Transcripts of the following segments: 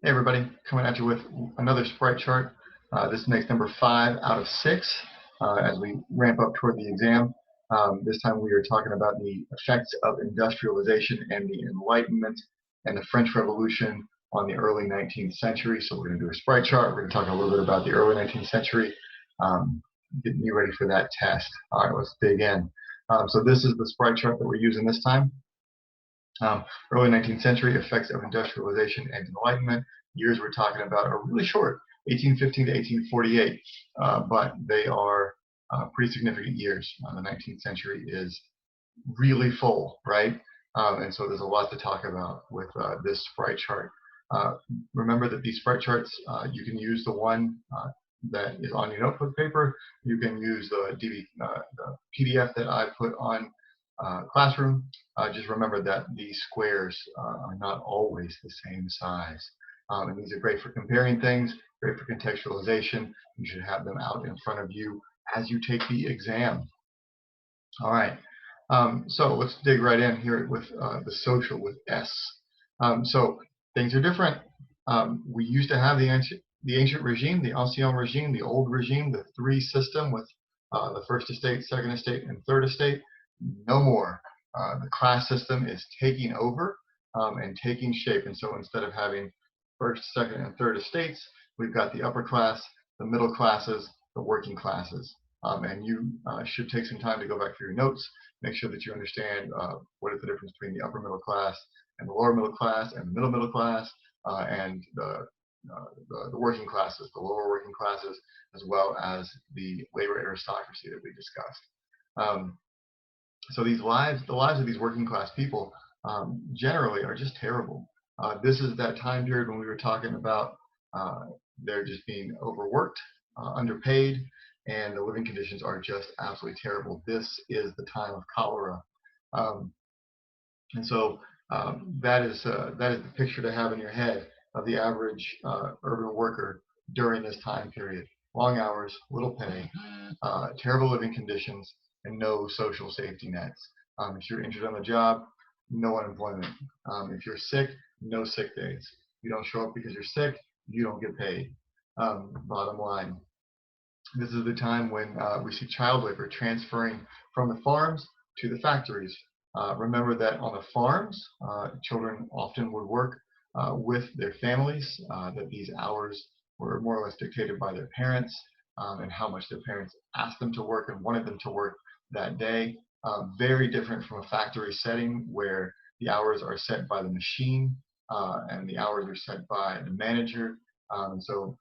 Hey everybody, coming at you with another sprite chart. This makes number 5 out of 6 as we ramp up toward the exam. This time we are talking about the effects of industrialization and the Enlightenment and the French Revolution on the early 19th century. So we're going to do a sprite chart. We're going to talk a little bit about the early 19th century, getting you ready for that test. All right, let's dig in. So this is the sprite chart that we're using this time. Early 19th century, effects of industrialization and Enlightenment. Years we're talking about are really short, 1815 to 1848, but they are pretty significant years. The 19th century is really full, right? And so there's a lot to talk about with this sprite chart. Remember that these sprite charts, you can use the one that is on your notebook paper. You can use the PDF that I put on Classroom. Just remember that these squares are not always the same size. And these are great for comparing things, great for contextualization. You should have them out in front of you as you take the exam. All right, so let's dig right in here with the social with S. So things are different. We used to have the ancient regime, the ancien regime, the old regime, the 3 system with the first estate, second estate, and third estate. No more. The class system is taking over and taking shape. And so instead of having first, second, and third estates, we've got the upper class, the middle classes, the working classes. And you should take some time to go back through your notes, make sure that you understand what is the difference between the upper middle class and the lower middle class and the middle class and the working classes, the lower working classes, as well as the labor aristocracy that we discussed. So the lives of these working class people generally are just terrible. This is that time period when we were talking about they're just being overworked, underpaid, and the living conditions are just absolutely terrible. This is the time of cholera. And so that is the picture to have in your head of the average urban worker during this time period. Long hours, little pay, terrible living conditions, and no social safety nets. If you're injured on the job, no unemployment. If you're sick, no sick days. If you don't show up because you're sick, you don't get paid. Bottom line. This is the time when we see child labor transferring from the farms to the factories. Remember that on the farms, children often would work with their families, that these hours were more or less dictated by their parents and how much their parents asked them to work and wanted them to work that day. Very different from a factory setting where the hours are set by the machine and the hours are set by the manager. So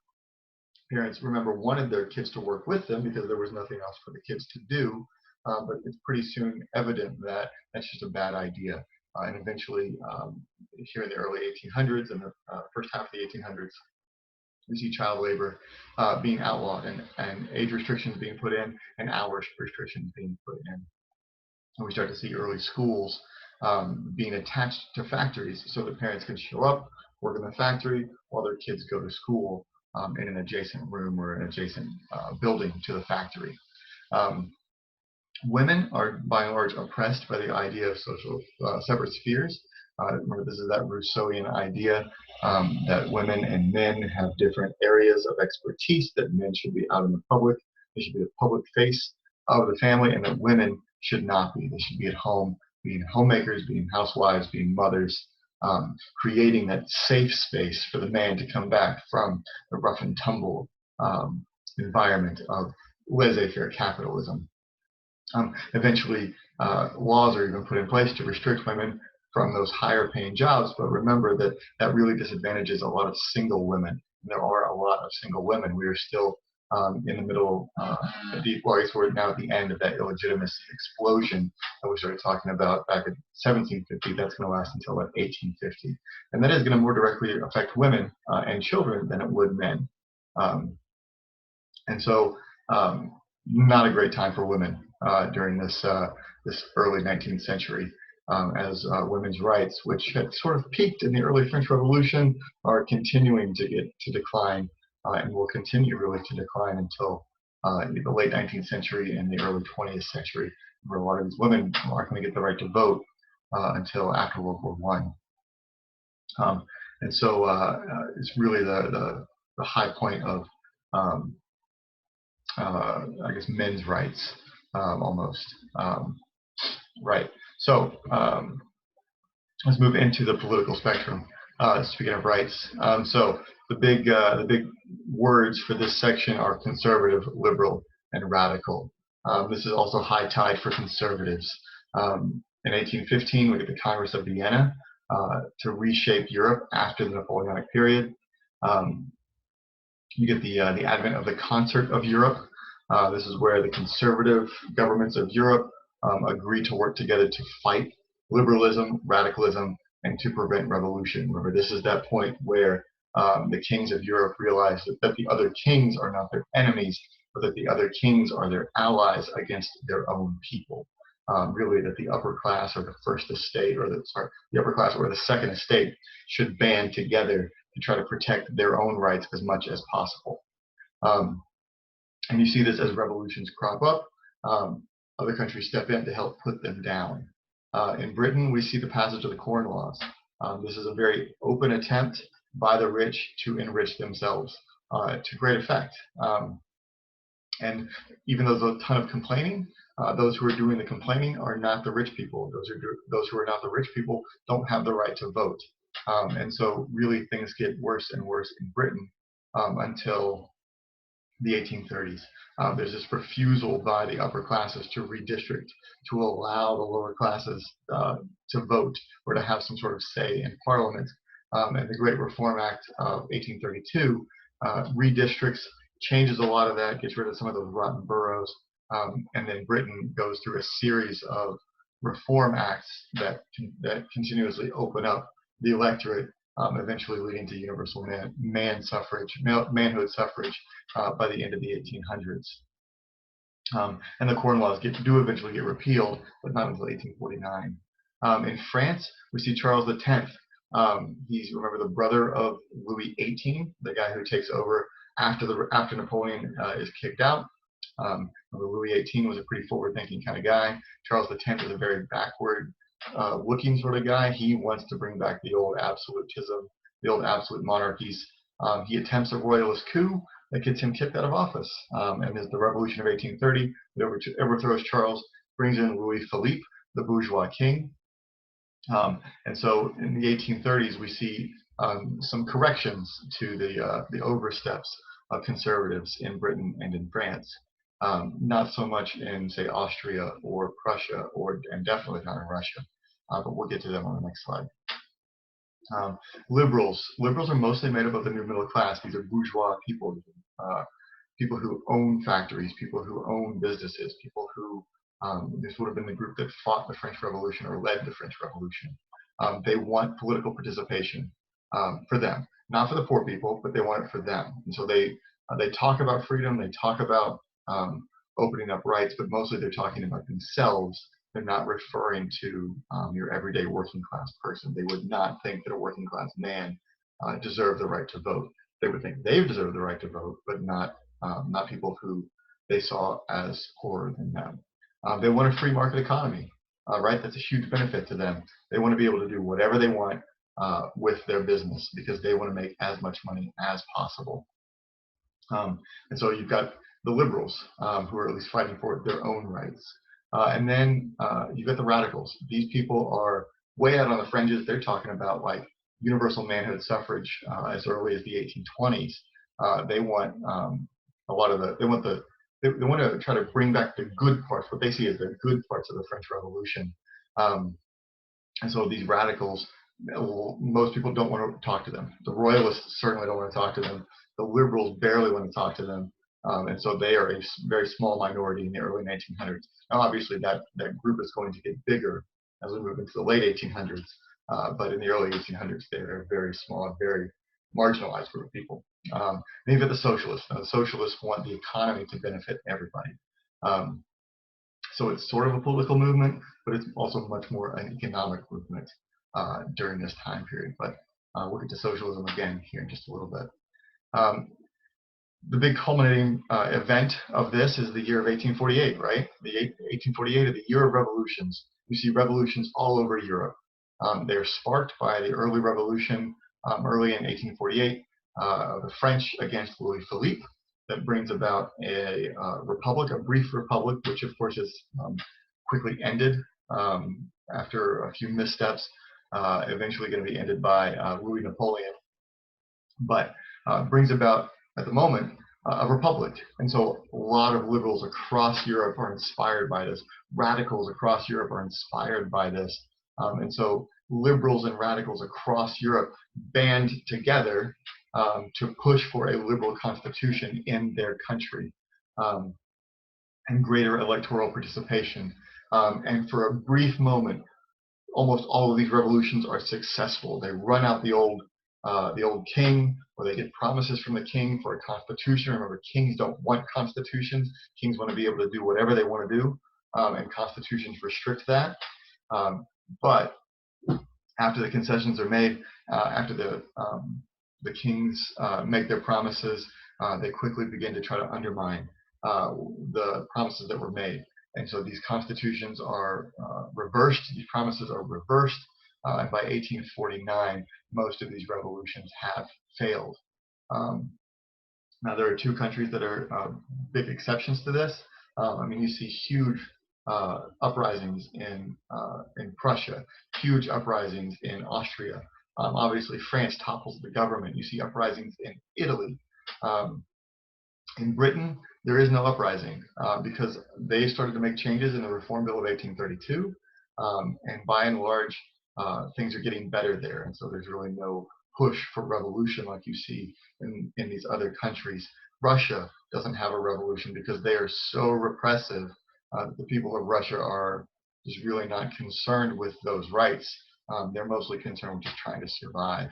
parents, remember, wanted their kids to work with them because there was nothing else for the kids to do, but it's pretty soon evident that that's just a bad idea. And eventually, here in the early 1800s and the first half of the 1800s, we see child labor being outlawed and age restrictions being put in and hours restrictions being put in. And we start to see early schools being attached to factories so that parents can show up, work in the factory while their kids go to school in an adjacent room or an adjacent building to the factory. Women are by and large oppressed by the idea of social separate spheres. Remember, this is that Rousseauian idea that women and men have different areas of expertise, that men should be out in the public, they should be the public face of the family, and that women should not be. They should be at home, being homemakers, being housewives, being mothers, creating that safe space for the man to come back from the rough and tumble environment of laissez-faire capitalism. Eventually, laws are even put in place to restrict women from those higher paying jobs, but remember that that really disadvantages a lot of single women. There are a lot of single women. We are still in the middle, we're now at the end of that illegitimacy explosion that we started talking about back in 1750. That's going to last until about 1850. And that is going to more directly affect women and children than it would men. And so not a great time for women during this early 19th century, as women's rights, which had sort of peaked in the early French Revolution, are continuing to decline and will continue really to decline until the late 19th century and the early 20th century, where a lot of these women aren't going to get the right to vote until after World War I. And so it's really the high point of, I guess, men's rights, almost. Right. So let's move into the political spectrum. Speaking of rights, so the big words for this section are conservative, liberal, and radical. This is also high tide for conservatives. In 1815, we get the Congress of Vienna to reshape Europe after the Napoleonic period. You get the advent of the Concert of Europe. This is where the conservative governments of Europe agree to work together to fight liberalism, radicalism, and to prevent revolution. Remember, this is that point where the kings of Europe realize that the other kings are not their enemies, but that the other kings are their allies against their own people. Really, that the upper class or the first estate, or the upper class or the second estate should band together to try to protect their own rights as much as possible. And you see this as revolutions crop up. Other countries step in to help put them down. In Britain, we see the passage of the Corn Laws. This is a very open attempt by the rich to enrich themselves to great effect. And even though there's a ton of complaining, those who are doing the complaining are not the rich people. Those who are not the rich people don't have the right to vote. And so really things get worse and worse in Britain until the 1830s. There's this refusal by the upper classes to redistrict, to allow the lower classes to vote or to have some sort of say in Parliament. And the Great Reform Act of 1832 redistricts, changes a lot of that, gets rid of some of those rotten boroughs, and then Britain goes through a series of reform acts that continuously open up the electorate, eventually leading to universal manhood suffrage by the end of the 1800s. And the Corn Laws do eventually get repealed, but not until 1849. In France, we see Charles X. He's, remember, the brother of Louis XVIII, the guy who takes over after Napoleon is kicked out. Louis XVIII was a pretty forward-thinking kind of guy. Charles X is a very backward-looking sort of guy. He wants to bring back the old absolutism, the old absolute monarchies. He attempts a royalist coup that gets him kicked out of office. And there's the Revolution of 1830 that overthrows Charles, brings in Louis Philippe, the bourgeois king. And so in the 1830s, we see some corrections to the oversteps of conservatives in Britain and in France. Not so much in, say, Austria or Prussia, and definitely not in Russia. But we'll get to them on the next slide. Liberals are mostly made up of the new middle class. These are bourgeois people, people who own factories, people who own businesses, people who this would have been the group that fought the French Revolution or led the French Revolution. They want political participation for them, not for the poor people, but they want it for them. And so they talk about freedom, they talk about opening up rights, but mostly they're talking about themselves. They're not referring to your everyday working class person. They would not think that a working class man deserved the right to vote. They would think they deserve the right to vote, but not people who they saw as poorer than them. They want a free market economy, right? That's a huge benefit to them. They want to be able to do whatever they want with their business because they want to make as much money as possible. And so you've got the liberals who are at least fighting for their own rights. And then you've got the radicals. These people are way out on the fringes. They're talking about like universal manhood suffrage as early as the 1820s. They want a lot of they want to try to bring back the good parts, what they see as the good parts of the French Revolution. And so these radicals, most people don't want to talk to them. The royalists certainly don't want to talk to them. The liberals barely want to talk to them. And so they are a very small minority in the early 1900s. Now, obviously, that group is going to get bigger as we move into the late 1800s. But in the early 1800s, they're a very small, very marginalized group of people. Then you've got the socialists. Now, the socialists want the economy to benefit everybody. So it's sort of a political movement, but it's also much more an economic movement during this time period. But we'll get to socialism again here in just a little bit. The big culminating event of this is the year of 1848, right? 1848 is the year of revolutions. You see revolutions all over Europe. They're sparked by the early revolution early in 1848, the French against Louis Philippe, that brings about a republic, a brief republic, which of course is quickly ended after a few missteps, eventually going to be ended by Louis Napoleon, but brings about, at the moment, a republic. And so a lot of liberals across Europe are inspired by this. Radicals across Europe are inspired by this. And so liberals and radicals across Europe band together to push for a liberal constitution in their country, and greater electoral participation. And for a brief moment, almost all of these revolutions are successful. They run out the old king, or they get promises from the king for a constitution. Remember, kings don't want constitutions. Kings want to be able to do whatever they want to do, and constitutions restrict that. But after the concessions are made, after the kings make their promises, they quickly begin to try to undermine the promises that were made. And so these constitutions are reversed, these promises are reversed, and by 1849, most of these revolutions have failed. Now, there are two countries that are big exceptions to this. I mean, you see huge uprisings in Prussia, huge uprisings in Austria. Obviously, France topples the government. You see uprisings in Italy. In Britain, there is no uprising because they started to make changes in the Reform Bill of 1832, and by and large, things are getting better there. And so there's really no push for revolution like you see in these other countries. Russia doesn't have a revolution because they are so repressive that the people of Russia are just really not concerned with those rights. They're mostly concerned with just trying to survive.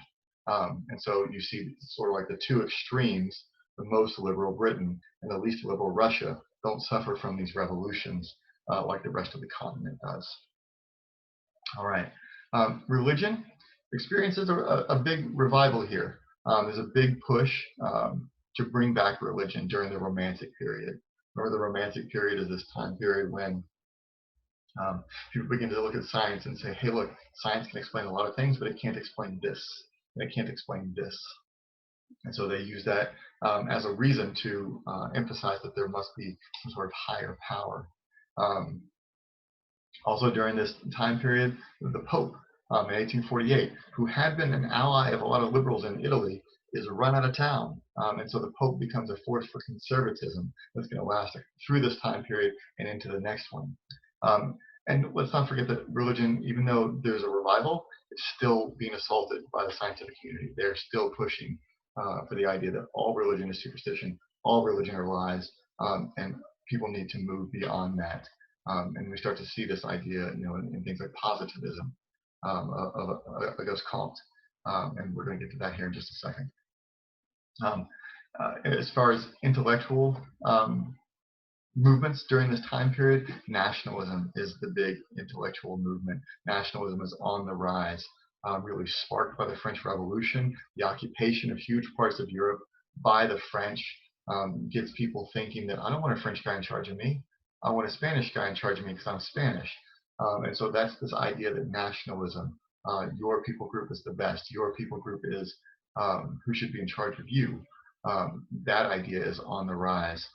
And so you see sort of like the two extremes. The most liberal Britain and the least liberal Russia don't suffer from these revolutions like the rest of the continent does. All right. Religion experiences a big revival here. There's a big push to bring back religion during the Romantic period. Remember, the Romantic period is this time period when people begin to look at science and say, hey, look, science can explain a lot of things, but it can't explain this, and it can't explain this. And so they use that as a reason to emphasize that there must be some sort of higher power. Also during this time period, the Pope in 1848, who had been an ally of a lot of liberals in Italy, is run out of town. And so the Pope becomes a force for conservatism that's going to last through this time period and into the next one. And let's not forget that religion, even though there's a revival, it's still being assaulted by the scientific community. They're still pushing for the idea that all religion is superstition, all religion are lies, and people need to move beyond that. And we start to see this idea, in things like positivism of Auguste Comte, and we're going to get to that here in just a second. As far as intellectual movements during this time period, nationalism is the big intellectual movement. Nationalism is on the rise. Really sparked by the French Revolution. The occupation of huge parts of Europe by the French gets people thinking that I don't want a French guy in charge of me. I want a Spanish guy in charge of me because I'm Spanish. And so that's this idea that nationalism, your people group is the best. Your people group is who should be in charge of you. That idea is on the rise.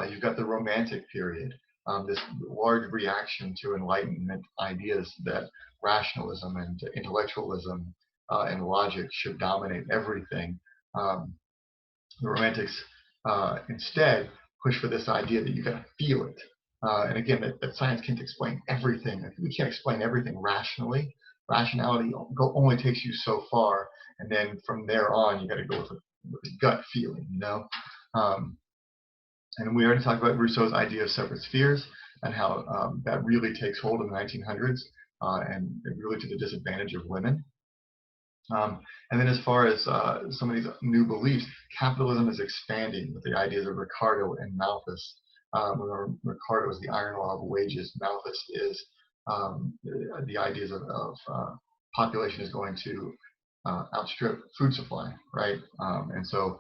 You've got the Romantic period, this large reaction to Enlightenment ideas that rationalism and intellectualism and logic should dominate everything. The Romantics instead push for this idea that you got to feel it. And again, that science can't explain everything. We can't explain everything rationally. Rationality only takes you so far, and then from there on, you got to go with a gut feeling, And we already talked about Rousseau's idea of separate spheres and how that really takes hold in the 1900s, and really to the disadvantage of women. And then as far as some of these new beliefs, capitalism is expanding with the ideas of Ricardo and Malthus. Ricardo is the iron law of wages. Malthus is the ideas of population is going to outstrip food supply, right? And so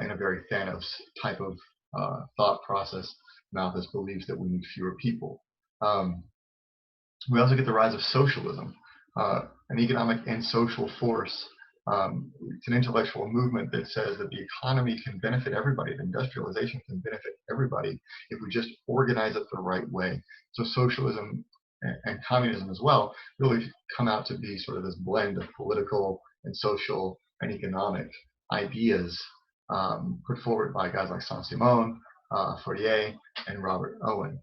in a very Thanos type of thought process, Malthus believes that we need fewer people. We also get the rise of socialism, an economic and social force It's an intellectual movement that says that the economy can benefit everybody, that industrialization can benefit everybody if we just organize it the right way. So socialism and communism as well really come out to be sort of this blend of political and social and economic ideas put forward by guys like Saint-Simon, Fourier, and Robert Owen.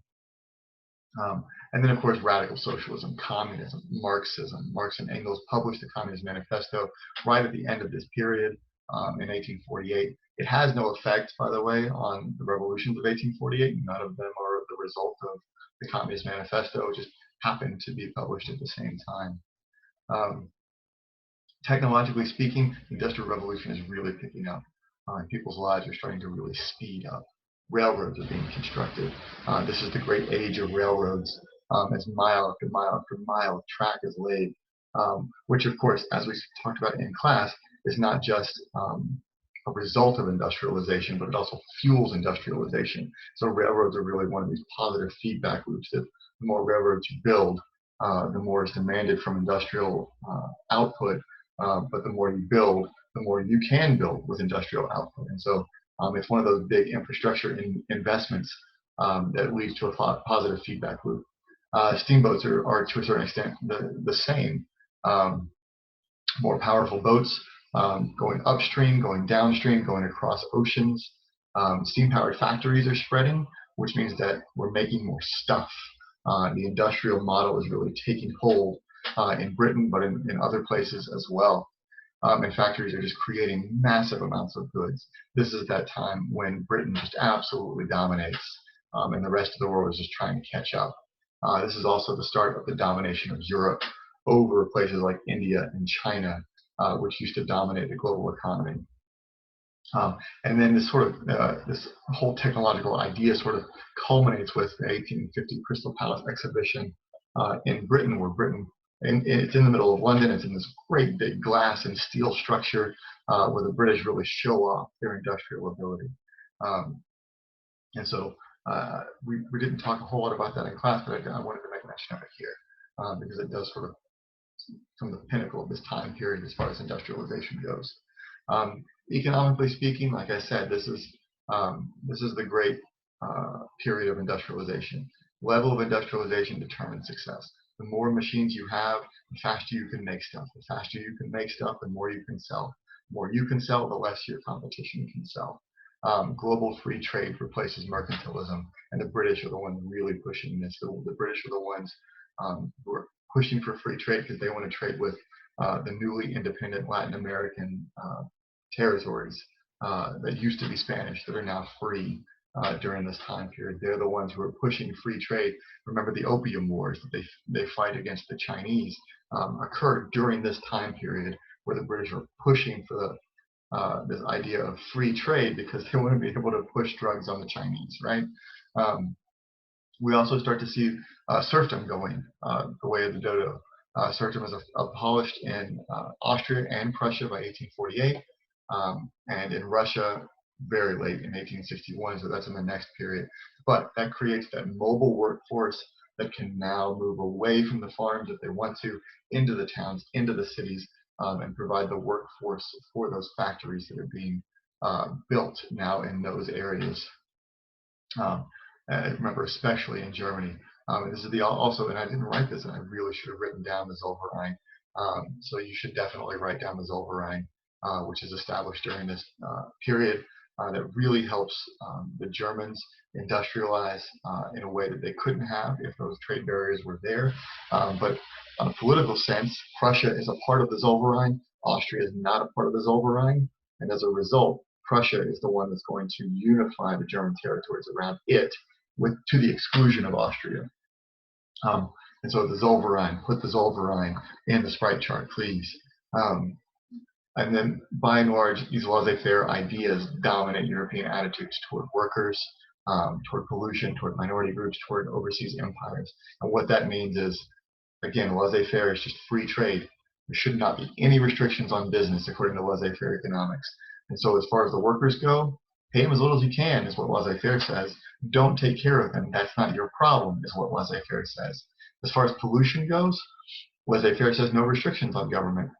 And then, of course, radical socialism, communism, Marxism. Marx and Engels published the Communist Manifesto right at the end of this period in 1848. It has no effect, by the way, on the revolutions of 1848. None of them are the result of the Communist Manifesto. It just happened to be published at the same time. Technologically speaking, the Industrial Revolution is really picking up. People's lives are starting to really speed up. Railroads are being constructed. This is the great age of railroads, as mile after mile after mile of track is laid, which, of course, as we talked about in class, is not just a result of industrialization, but it also fuels industrialization. So railroads are really one of these positive feedback loops that the more railroads you build, the more is demanded from industrial output, but the more you build, the more you can build with industrial output. And so it's one of those big infrastructure investments that leads to a positive feedback loop. Steamboats are to a certain extent the same. More powerful boats going upstream, going downstream, going across oceans. Steam-powered factories are spreading, which means that we're making more stuff. The industrial model is really taking hold in Britain, but in other places as well. And factories are just creating massive amounts of goods. This is that time when Britain just absolutely dominates, and the rest of the world is just trying to catch up. This is also the start of the domination of Europe over places like India and China, which used to dominate the global economy. And then this sort of this whole technological idea sort of culminates with the 1850 Crystal Palace exhibition in Britain, where and it's in the middle of London. It's in this great big glass and steel structure where the British really show off their industrial ability. And so we didn't talk a whole lot about that in class, but I wanted to make mention of it here because it does sort of some of the pinnacle of this time period as far as industrialization goes. Economically speaking, like I said, this is the great period of industrialization. Level of industrialization determines success. The more machines you have, the faster you can make stuff. The faster you can make stuff, the more you can sell. The more you can sell, the less your competition can sell. Global free trade replaces mercantilism, and the British are the ones really pushing this. The British are the ones who are pushing for free trade because they want to trade with the newly independent Latin American territories that used to be Spanish that are now free during this time period. They're the ones who are pushing free trade. Remember the Opium Wars that they fight against the Chinese occurred during this time period where the British are pushing for this idea of free trade because they want to be able to push drugs on the Chinese, right? We also start to see serfdom going the way of the dodo. Serfdom was abolished in Austria and Prussia by 1848, and in Russia very late in 1861, so that's in the next period. But that creates that mobile workforce that can now move away from the farms if they want to, into the towns, into the cities, and provide the workforce for those factories that are being built now in those areas. I remember especially in Germany. This is also, and I didn't write this, and I really should have written down the Zollverein. So you should definitely write down the Zollverein, which is established during this period that really helps the Germans industrialize in a way that they couldn't have if those trade barriers were there. But on a political sense, Prussia is a part of the Zollverein. Austria is not a part of the Zollverein. And as a result, Prussia is the one that's going to unify the German territories around it to the exclusion of Austria. And so the Zollverein, put the Zollverein in the SPRITE chart, please. And then, by and large, these laissez-faire ideas dominate European attitudes toward workers, toward pollution, toward minority groups, toward overseas empires. And what that means is, again, laissez-faire is just free trade. There should not be any restrictions on business according to laissez-faire economics. And so as far as the workers go, pay them as little as you can is what laissez-faire says. Don't take care of them. That's not your problem is what laissez-faire says. As far as pollution goes, laissez-faire says no restrictions on government.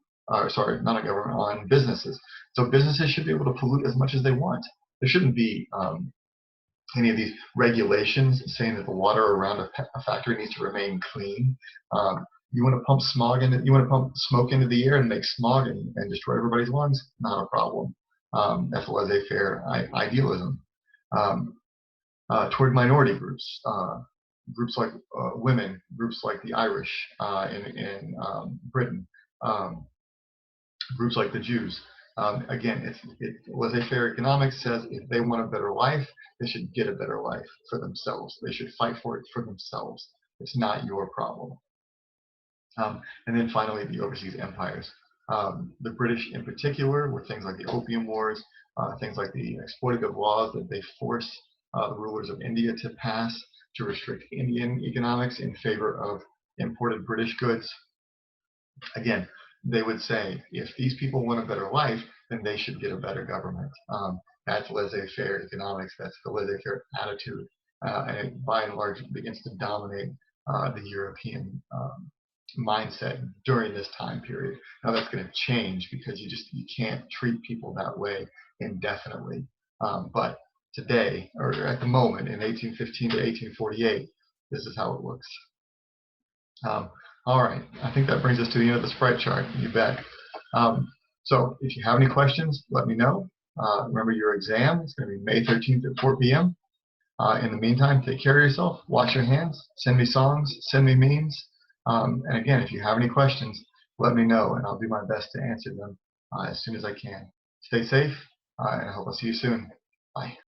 sorry, not on government, on businesses. So businesses should be able to pollute as much as they want. There shouldn't be any of these regulations saying that the water around a factory needs to remain clean. You want to pump smoke into the air and make smog and destroy everybody's lungs? Not a problem. That's laissez-faire idealism. Toward minority groups, groups like women, groups like the Irish in Britain, groups like the Jews. Again, laissez-faire economics says if they want a better life, they should get a better life for themselves. They should fight for it for themselves. It's not your problem. And then finally, the overseas empires. The British in particular, with things like the Opium Wars, things like the exploitative laws that they forced the rulers of India to pass to restrict Indian economics in favor of imported British goods. Again, they would say, if these people want a better life, then they should get a better government. That's laissez-faire economics. That's the laissez-faire attitude. And it, by and large, begins to dominate the European mindset during this time period. Now that's going to change because you can't treat people that way indefinitely. But today, or at the moment, in 1815 to 1848, this is how it looks. All right, I think that brings us to the end of the SPRITE chart. You bet. So if you have any questions, let me know. Remember your exam. It's going to be May 13th at 4 p.m. In the meantime, take care of yourself. Wash your hands. Send me songs. Send me memes. And again, if you have any questions, let me know, and I'll do my best to answer them as soon as I can. Stay safe, and I hope I'll see you soon. Bye.